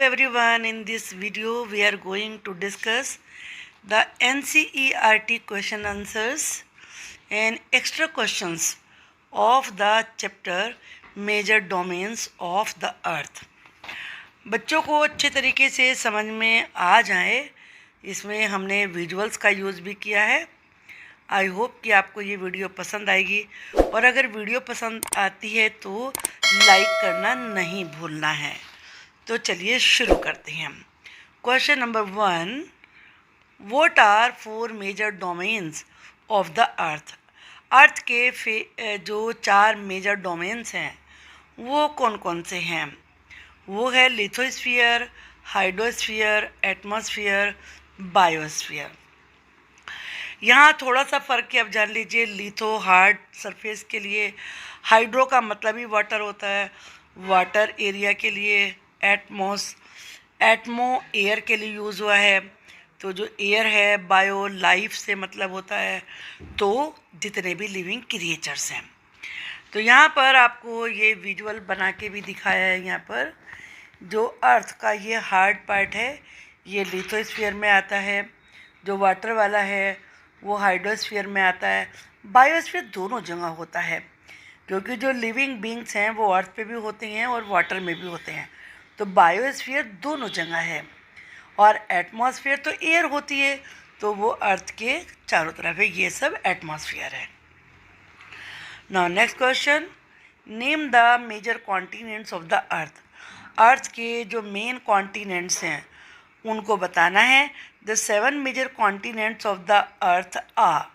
Everyone, in this video we are going to discuss the NCERT question answers and extra questions of the chapter Major Domains of the Earth. बच्चों को अच्छे तरीके से समझ में आ जाए इसमें हमने विजुअल्स का यूज़ भी किया है। आई होप कि आपको ये वीडियो पसंद आएगी और अगर वीडियो पसंद आती है तो लाइक करना नहीं भूलना है। तो चलिए शुरू करते हैं। Question number 1, what are 4 major domains of the earth. Earth के जो 4 मेजर डोमेन्स हैं वो कौन कौन से हैं? वो है लिथोस्फीयर, हाइड्रोस्फीयर, एटमॉस्फेयर, बायोस्फीयर। यहाँ थोड़ा सा फ़र्क है, अब जान लीजिए। लिथो हार्ड सरफेस के लिए, हाइड्रो का मतलब ही वाटर होता है, वाटर एरिया के लिए, एटमो एयर के लिए यूज़ हुआ है। तो जो एयर है, बायो लाइफ से मतलब होता है, तो जितने भी लिविंग क्रिएचर्स हैं। तो यहाँ पर आपको ये विजुअल बना के भी दिखाया है। यहाँ पर जो अर्थ का ये हार्ड पार्ट है ये लिथोस्फीयर में आता है, जो वाटर वाला है वो हाइड्रोस्फीयर में आता है। बायोस्फीयर दोनों जगह होता है क्योंकि जो लिविंग बींग्स हैं वो अर्थ पे भी होते हैं और वाटर में भी होते हैं। तो बायोस्फीयर दोनों जगह है। और एटमॉस्फेयर तो एयर होती है, तो वो अर्थ के चारों तरफ है। ये सब एटमॉस्फेयर है। Now next question, name the major continents of the earth. Earth के जो मेन कॉन्टिनेंट्स हैं उनको बताना है। The 7 major continents of the earth are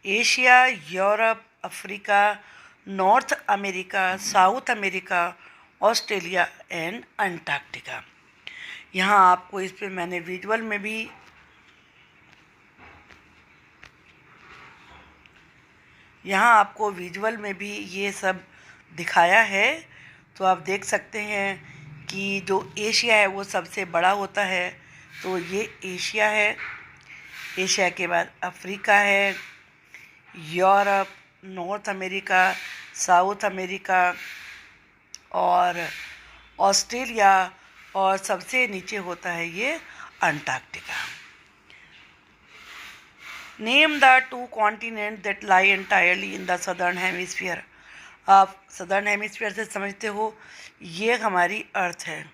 Asia, Europe, Africa, North America, South America, Australia and Antarctica. यहाँ आपको इस पे मैंने विजुअल में भी ये सब दिखाया है। तो आप देख सकते हैं कि जो एशिया है वो सबसे बड़ा होता है, तो ये एशिया है। एशिया के बाद अफ्रीका है, Europe, north America, South America और ऑस्ट्रेलिया, और सबसे नीचे होता है ये Antarctica. Name the 2 continent that lie entirely in the southern hemisphere. आप सदर्न हेमिस्फीयर से समझते हो ये हमारी अर्थ है।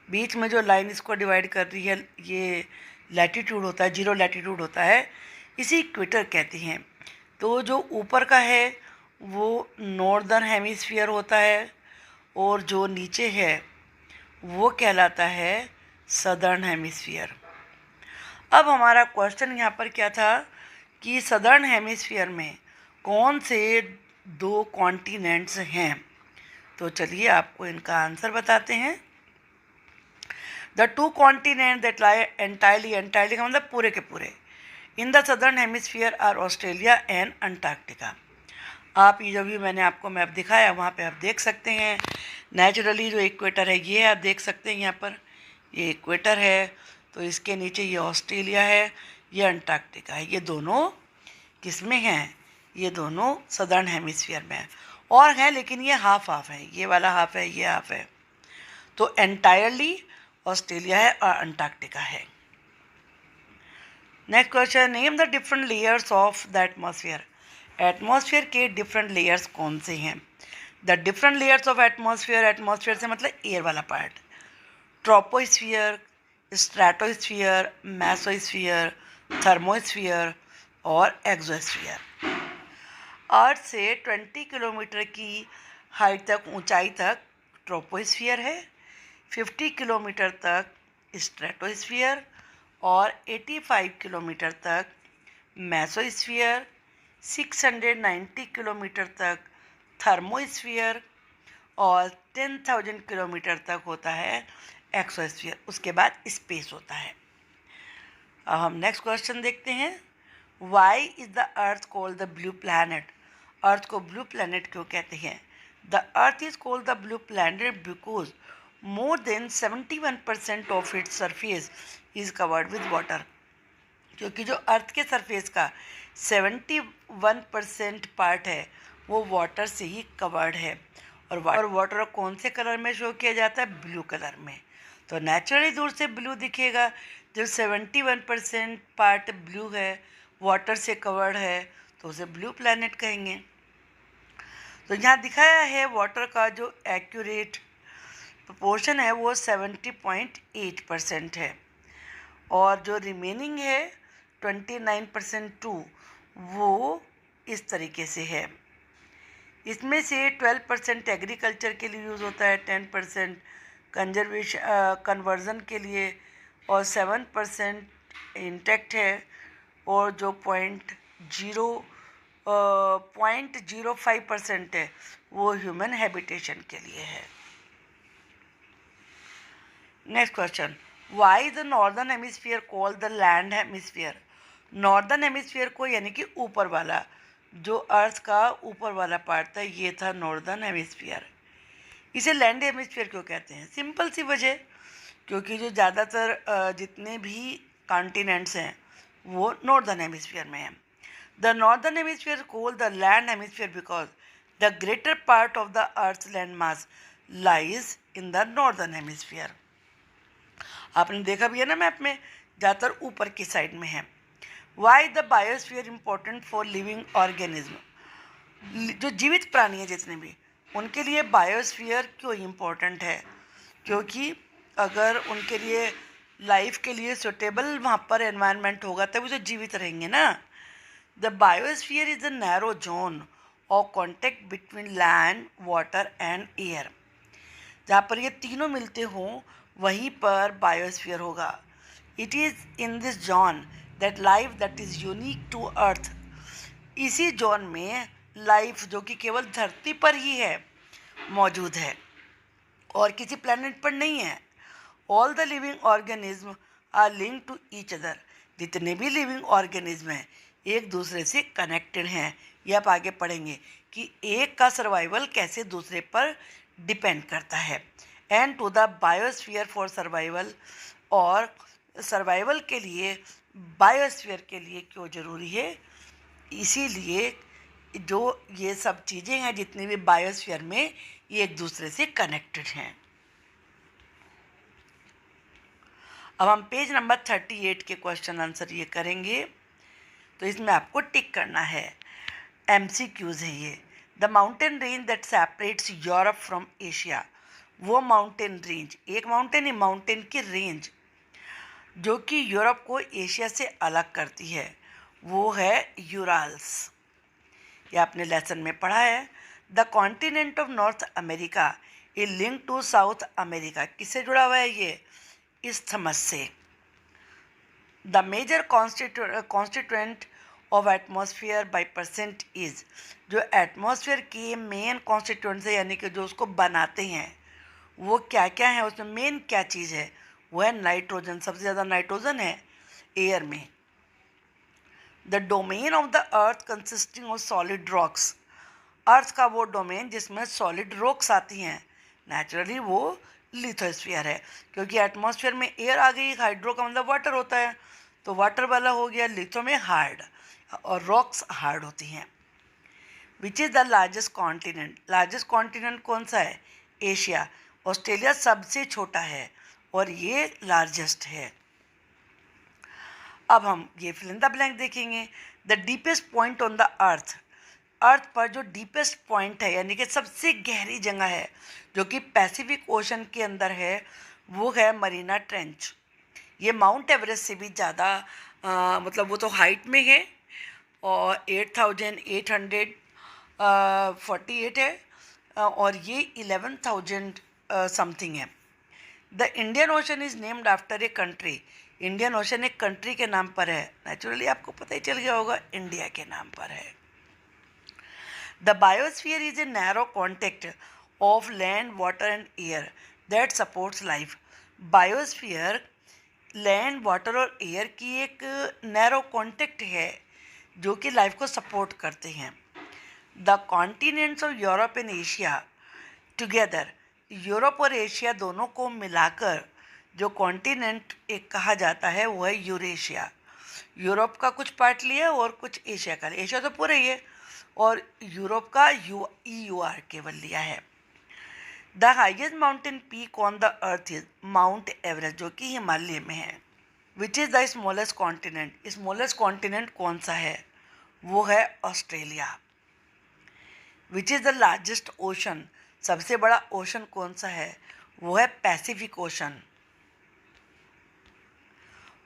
बीच में जो लाइन इसको डिवाइड कर रही है ये लैटीट्यूड होता है, 0 लैटीट्यूड होता है, इसी इक्वेटर कहते हैं। तो जो ऊपर का है वो नॉर्दर्न हेमिस्फीयर होता है और जो नीचे है वो कहलाता है सदर्न हेमिस्फीयर। अब हमारा क्वेश्चन यहाँ पर क्या था कि सदर्न हेमिस्फीयर में कौन से 2 कॉन्टिनेंट्स हैं। तो चलिए आपको इनका आंसर बताते हैं। The 2 continent that lie entirely, entirely का मतलब पूरे के पूरे, in the southern hemisphere are Australia and Antarctica. आप ये जो भी मैंने आपको मैप दिखाया वहाँ पे आप देख सकते हैं। नेचुरली जो इक्वेटर है ये आप देख सकते हैं, यहाँ पर ये इक्वेटर है, तो इसके नीचे ये ऑस्ट्रेलिया है, ये अंटार्कटिका है। ये दोनों किस में हैं? ये दोनों सदर्न हेमिस्फीयर में हैं और हैं, लेकिन ये हाफ हाफ है, ये वाला हाफ है, ये हाफ है। तो एंटायरली ऑस्ट्रेलिया है और अंटार्कटिका है। Next question, name the different layers of the atmosphere. Atmosphere के डिफरेंट लेयर्स कौन से हैं? The different layers of atmosphere, atmosphere से मतलब एयर वाला part, troposphere, stratosphere, mesosphere, thermosphere और एक्सोस्फियर। अर्थ से 20 किलोमीटर की हाइट तक, ऊंचाई तक ट्रोपोस्फियर है, 50 किलोमीटर तक स्ट्रेटोस्फियर और 85 किलोमीटर तक मेसोस्फियर, 690 किलोमीटर तक थर्मोस्फियर और 10,000 किलोमीटर तक होता है एक्सोस्फियर। उसके बाद स्पेस होता है। अब हम नेक्स्ट क्वेश्चन देखते हैं। Why is the earth called the blue planet. Earth को ब्लू प्लैनेट क्यों कहते हैं? The earth is called the blue planet because more than 71% of its surface is covered with water. क्योंकि जो अर्थ के सरफेस का 71% पार्ट है वो वाटर से ही कवर्ड है। और वाटर कौन से कलर में शो किया जाता है? ब्लू कलर में। तो नेचुरली दूर से ब्लू दिखेगा। जब 71% पार्ट ब्लू है, वाटर से कवर्ड है, तो उसे ब्लू प्लैनेट कहेंगे। तो यहाँ दिखाया है वाटर का जो एक्यूरेट प्रोपोर्शन है वो 70.8% है, और जो रिमेनिंग है 29% टू, वो इस तरीके से है। इसमें से 12% एग्रीकल्चर के लिए यूज़ होता है, 10% कन्वर्जन के लिए, और 7% इंटेक्ट है, और जो 0.05% है वो ह्यूमन हैबिटेशन के लिए है। Next question, why is the northern hemisphere called the land hemisphere? Northern hemisphere को यानी कि ऊपर वाला, जो अर्थ का ऊपर वाला पार्ट था, ये था नॉर्दर्न हेमिस्फीयर। इसे लैंड हेमिस्फीयर क्यों कहते हैं? सिंपल सी वजह, क्योंकि जो ज़्यादातर जितने भी कॉन्टिनेंट्स हैं वो नॉर्दर्न हेमिस्फीयर में हैं। The northern hemisphere called the land hemisphere because the greater part of the earth land mass lies in the northern hemisphere. आपने देखा भी है ना मैप में, ज़्यादातर ऊपर की साइड में है। Why the biosphere important for living organism? जो जीवित प्राणी हैं जितने भी, उनके लिए बायोस्फीयर क्यों इम्पोर्टेंट है? क्योंकि अगर उनके लिए लाइफ के लिए सुटेबल वहाँ पर एनवायरनमेंट होगा तभी तो जीवित रहेंगे ना। The biosphere is a narrow zone of contact between land, water and air. जहाँ पर ये तीनों मिलते हों वहीं पर बायोस्फीयर होगा। It is in this zone that life that is unique to earth. इसी जोन में लाइफ जो कि केवल धरती पर ही है मौजूद है और किसी प्लैनेट पर नहीं है। All the living organism are link to each other. जितने भी लिविंग ऑर्गेनिज्म हैं एक दूसरे से कनेक्टेड हैं। ये आप आगे पढ़ेंगे कि एक का सर्वाइवल कैसे दूसरे पर डिपेंड करता है। And to the biosphere for survival, और सर्वाइवल के लिए बायोस्फीयर के लिए क्यों ज़रूरी है? इसीलिए जो ये सब चीज़ें हैं जितनी भी बायोस्फीयर में, ये एक दूसरे से कनेक्टेड हैं। अब हम पेज नंबर 38 के क्वेश्चन आंसर ये करेंगे, तो इसमें आपको टिक करना है। MCQs है ये। The mountain range that separates Europe from Asia. वो माउंटेन रेंज, एक माउंटेन ही, माउंटेन की रेंज जो कि यूरोप को एशिया से अलग करती है, वो है यूराल्स। ये आपने लेसन में पढ़ा है। The continent of North America is link to South America. किससे जुड़ा हुआ है ये? इस्थमस से। The major constituent of atmosphere by percent is. जो एटमॉस्फेयर की मेन कॉन्स्टिट्यूएंट्स है यानी कि जो उसको बनाते हैं वो क्या क्या है, उसमें मेन क्या चीज़ है? वो है नाइट्रोजन। सबसे ज़्यादा नाइट्रोजन है एयर में। The domain of the earth consisting of solid rocks. Earth का वो डोमेन जिसमें सॉलिड रॉक्स आती हैं, नेचुरली वो लिथोस्फीयर है। क्योंकि एटमॉस्फेयर में एयर आ गई, हाइड्रो का मतलब वाटर होता है, तो वाटर वाला हो गया, लिथो में हार्ड, और रॉक्स हार्ड होती हैं। विच is the largest continent? Largest continent कौन सा है? एशिया। ऑस्ट्रेलिया सबसे छोटा है और ये लार्जेस्ट है। अब हम ये फिल इन द ब्लैंक देखेंगे। The deepest point on the earth. Earth पर जो डीपेस्ट पॉइंट है यानी कि सबसे गहरी जगह है जो कि पैसिफिक ओशन के अंदर है, वो है मरीना ट्रेंच। ये माउंट एवरेस्ट से भी ज़्यादा मतलब वो तो हाइट में है और 8,848 है, और ये 11,000 समथिंग है। The Indian ocean is named after a country. Indian ocean एक कंट्री के नाम पर है। नेचुरली आपको पता ही चल गया होगा, इंडिया के नाम पर है। The biosphere is a narrow contact of land, water and air that supports life. Biosphere land, water और एयर की एक नैरो कॉन्टेक्ट है जो कि लाइफ को सपोर्ट करते हैं। The continents of Europe and Asia together. Europe और एशिया दोनों को मिलाकर जो कॉन्टिनेंट एक कहा जाता है वो है यूरेशिया। यूरोप का कुछ पार्ट लिया और कुछ एशिया का। एशिया तो पूरा ही है और यूरोप का EUR केवल लिया है। The highest mountain peak on the earth is Mount Everest, जो कि हिमालय में है। Which is the smallest continent, smallest continent कौन सा है? वो है Australia. Which is the largest ocean, सबसे बड़ा ओशन कौन सा है? वो है Pacific Ocean.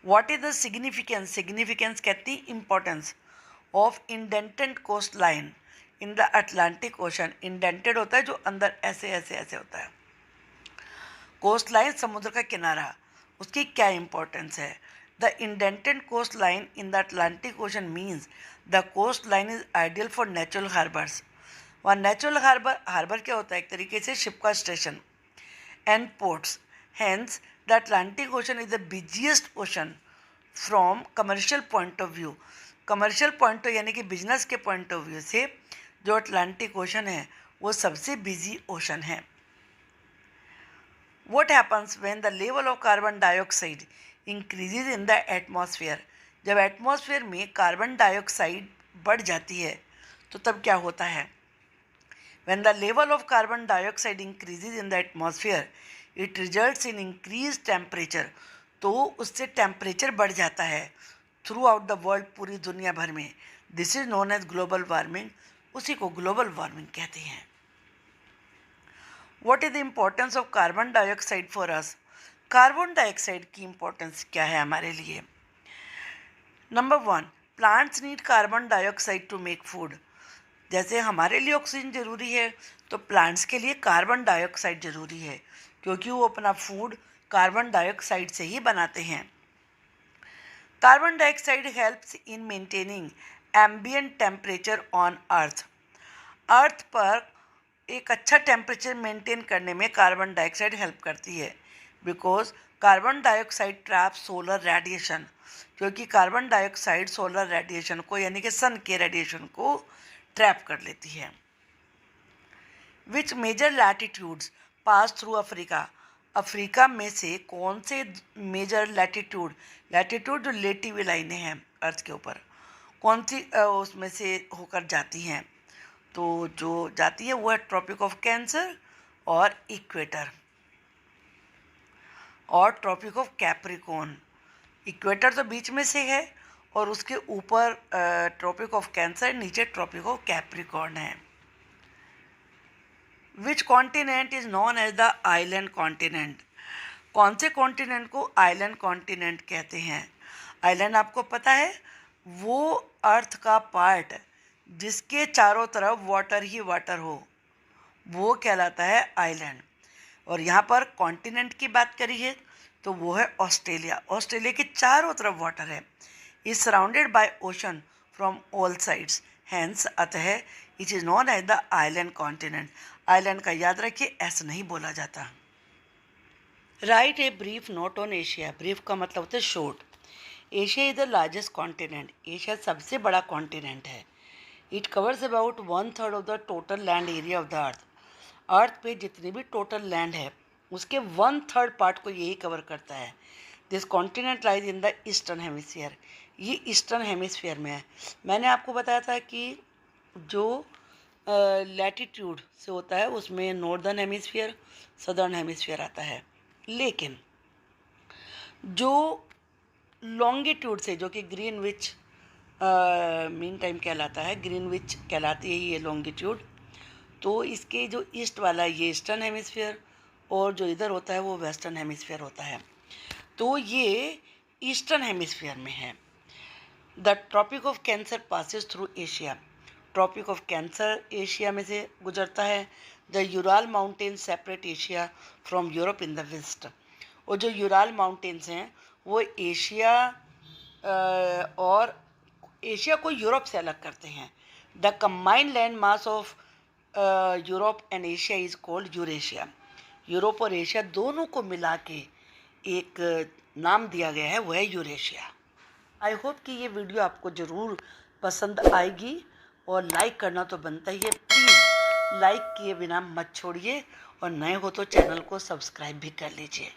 What is the significance, significance कहती है importance of indented coast line in the Atlantic Ocean. Indented होता है जो अंदर ऐसे ऐसे ऐसे होता है। कोस्ट लाइन समुद्र का किनारा, उसकी क्या इंपॉर्टेंस है? The indented coast line in the Atlantic Ocean means the coast line is ideal for natural harbours. वहाँ नेचुरल हार्बर, हार्बर क्या होता है? एक तरीके से शिप का station. And ports, hence the Atlantic Ocean is the busiest ocean from commercial point of view. Commercial point यानी कि बिजनेस के पॉइंट ऑफ व्यू से जो अटलांटिक ओशन है वो सबसे बिजी ओशन है। What happens when the level of carbon dioxide increases in the atmosphere? जब एटमॉस्फेयर में कार्बन डाइऑक्साइड बढ़ जाती है तो तब क्या होता है? When the level of carbon dioxide increases in the atmosphere, it results in increased temperature. तो उससे टेम्परेचर बढ़ जाता है थ्रू आउट द वर्ल्ड, पूरी दुनिया भर में। This is known as global warming, उसी को ग्लोबल वार्मिंग कहते हैं। What is the importance of carbon dioxide for us? Carbon dioxide की इम्पोर्टेंस क्या है हमारे लिए? Number 1, plants need carbon dioxide to make food. जैसे हमारे लिए ऑक्सीजन ज़रूरी है तो प्लांट्स के लिए कार्बन डाइऑक्साइड ज़रूरी है, क्योंकि वो अपना फूड कार्बन डाइऑक्साइड से ही बनाते हैं। Carbon dioxide helps in maintaining ambient temperature on earth. Earth पर एक अच्छा टेम्परेचर मेंटेन करने में कार्बन डाइऑक्साइड हेल्प करती है, because carbon dioxide trap solar radiation, क्योंकि कार्बन डाइऑक्साइड सोलर रेडिएशन को यानी कि सन के रेडिएशन को ट्रैप कर लेती है। Which major latitudes pass through Africa? Africa में से कौन से मेजर लैटिट्यूड, लैटिट्यूड जो लेटी हुई लाइनें हैं अर्थ के ऊपर, कौन सी उसमें से होकर जाती हैं? तो जो जाती है वो है ट्रॉपिक ऑफ कैंसर और इक्वेटर और ट्रॉपिक ऑफ कैप्रिकॉर्न। इक्वेटर तो बीच में से है और उसके ऊपर ट्रॉपिक ऑफ कैंसर, नीचे ट्रॉपिक ऑफ कैप्रिकॉर्न है। Which continent is known as the island continent? कौन से कॉन्टिनेंट को आइलैंड कॉन्टिनेंट कहते हैं? आइलैंड आपको पता है वो अर्थ का पार्ट जिसके चारों तरफ वाटर ही वाटर हो, वो कहलाता है आइलैंड। और यहाँ पर कॉन्टिनेंट की बात करी है तो वो है ऑस्ट्रेलिया। ऑस्ट्रेलिया के चारों तरफ वाटर है, is surrounded by ocean from all sides, hence अतः it is known as the island continent. Island का याद रखिए, ऐसा नहीं बोला जाता। Write a brief note on Asia. Brief का मतलब होता है short. Asia is the largest continent. Asia सबसे बड़ा कॉन्टिनेंट है। It covers about 1/3 of the total land area of the earth. Earth पे जितनी भी टोटल लैंड है उसके 1/3 पार्ट को यही कवर करता है। This continent lies in the eastern hemisphere. ये ईस्टर्न हेमिस्फीयर में है। मैंने आपको बताया था कि जो लैटिट्यूड से होता है उसमें नॉर्दर्न हेमिस्फीयर, सदर्न हेमिस्फीयर आता है, लेकिन जो लॉन्गिट्यूड से, जो कि ग्रीनविच मीन टाइम कहलाता है, ग्रीनविच कहलाती है ये लॉन्गिट्यूड, तो इसके जो ईस्ट वाला है ये ईस्टर्न हेमिस्फीयर और जो इधर होता है वो वेस्टर्न हेमिस्फीयर होता है। तो ये ईस्टर्न हेमिस्फीयर में है। The Tropic of Cancer passes through Asia. Tropic of Cancer Asia में से गुजरता है। The Ural mountain separate Asia from Europe in the west. और जो यूराल माउंटेन्स हैं वो एशिया और एशिया को यूरोप से अलग करते हैं। The combined land mass of Europe and Asia is called Eurasia. Europe और एशिया दोनों को मिला के एक नाम दिया गया है, वो है यूरेशिया। आई होप कि ये वीडियो आपको ज़रूर पसंद आएगी और लाइक करना तो बनता ही है। प्लीज़ लाइक किए बिना मत छोड़िए और नए हो तो चैनल को सब्सक्राइब भी कर लीजिए।